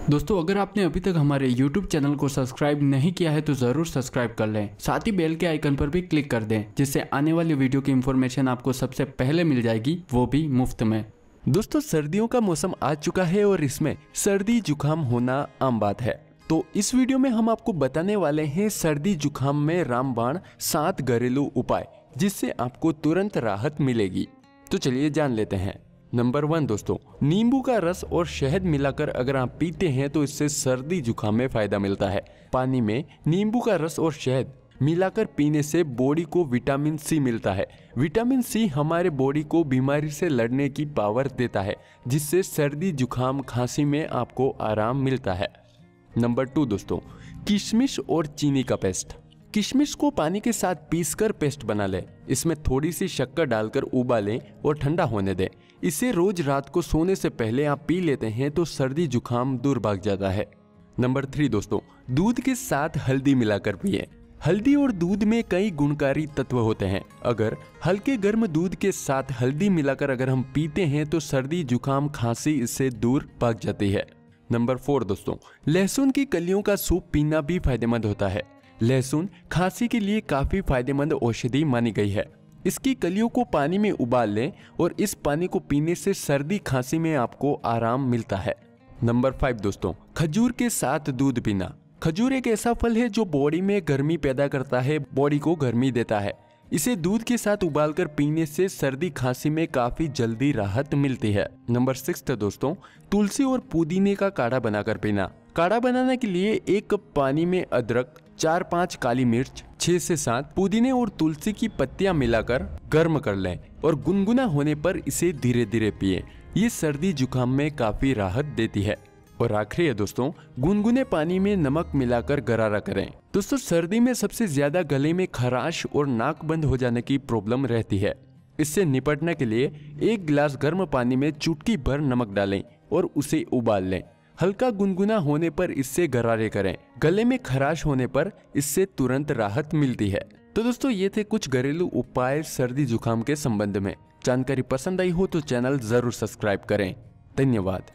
दोस्तों, अगर आपने अभी तक हमारे YouTube चैनल को सब्सक्राइब नहीं किया है तो जरूर सब्सक्राइब कर लें। साथ ही बेल के आइकन पर भी क्लिक कर दें, जिससे आने वाली वीडियो की इन्फॉर्मेशन आपको सबसे पहले मिल जाएगी, वो भी मुफ्त में। दोस्तों, सर्दियों का मौसम आ चुका है और इसमें सर्दी जुकाम होना आम बात है। तो इस वीडियो में हम आपको बताने वाले हैं सर्दी जुकाम में रामबाण 7 घरेलू उपाय, जिससे आपको तुरंत राहत मिलेगी। तो चलिए जान लेते हैं। नंबर 1 दोस्तों, नींबू का रस और शहद मिलाकर अगर आप पीते हैं तो इससे सर्दी जुकाम में फायदा मिलता है। पानी में नींबू का रस और शहद मिलाकर पीने से बॉडी को विटामिन सी मिलता है। विटामिन सी हमारे बॉडी को बीमारी से लड़ने की पावर देता है, जिससे सर्दी जुकाम खांसी में आपको आराम मिलता है। नंबर 2 दोस्तों, किशमिश और चीनी का पेस्ट। किशमिश को पानी के साथ पीसकर पेस्ट बना लें। इसमें थोड़ी सी शक्कर डालकर उबालें और ठंडा होने दें। इसे रोज रात को सोने से पहले आप पी लेते हैं तो सर्दी जुकाम दूर भाग जाता है। नंबर 3 दोस्तों, दूध के साथ हल्दी मिलाकर पिएं। हल्दी और दूध में कई गुणकारी तत्व होते हैं। अगर हल्के गर्म दूध के साथ हल्दी मिलाकर अगर हम पीते हैं तो सर्दी जुकाम खांसी इससे दूर भाग जाती है। नंबर 4 दोस्तों, लहसुन की कलियों का सूप पीना भी फायदेमंद होता है। लहसुन खांसी के लिए काफी फायदेमंद औषधि मानी गई है। इसकी कलियों को पानी में उबाल लें और इस पानी को पीने से सर्दी खांसी में आपको आराम मिलता है। नंबर 5 दोस्तों, खजूर के साथ दूध पीना। खजूर एक ऐसा फल है जो बॉडी में गर्मी पैदा करता है, बॉडी को गर्मी देता है। इसे दूध के साथ उबालकर पीने से सर्दी खांसी में काफी जल्दी राहत मिलती है। नंबर 6 दोस्तों, तुलसी और पुदीने का काढ़ा बनाकर पीना। काढ़ा बनाने के लिए 1 कप पानी में अदरक, 4-5 काली मिर्च, 6 से 7 पुदीने और तुलसी की पत्तियां मिलाकर गर्म कर लें और गुनगुना होने पर इसे धीरे धीरे पिएं। ये सर्दी जुकाम में काफी राहत देती है। और आखिरी है दोस्तों, गुनगुने पानी में नमक मिलाकर गरारा करें। दोस्तों, सर्दी में सबसे ज्यादा गले में खराश और नाक बंद हो जाने की प्रॉब्लम रहती है। इससे निपटने के लिए 1 गिलास गर्म पानी में चुटकी भर नमक डालें और उसे उबाल लें। हल्का गुनगुना होने पर इससे गरारे करें। गले में खराश होने पर इससे तुरंत राहत मिलती है। तो दोस्तों, ये थे कुछ घरेलू उपाय सर्दी जुकाम के संबंध में। जानकारी पसंद आई हो तो चैनल जरूर सब्सक्राइब करें। धन्यवाद।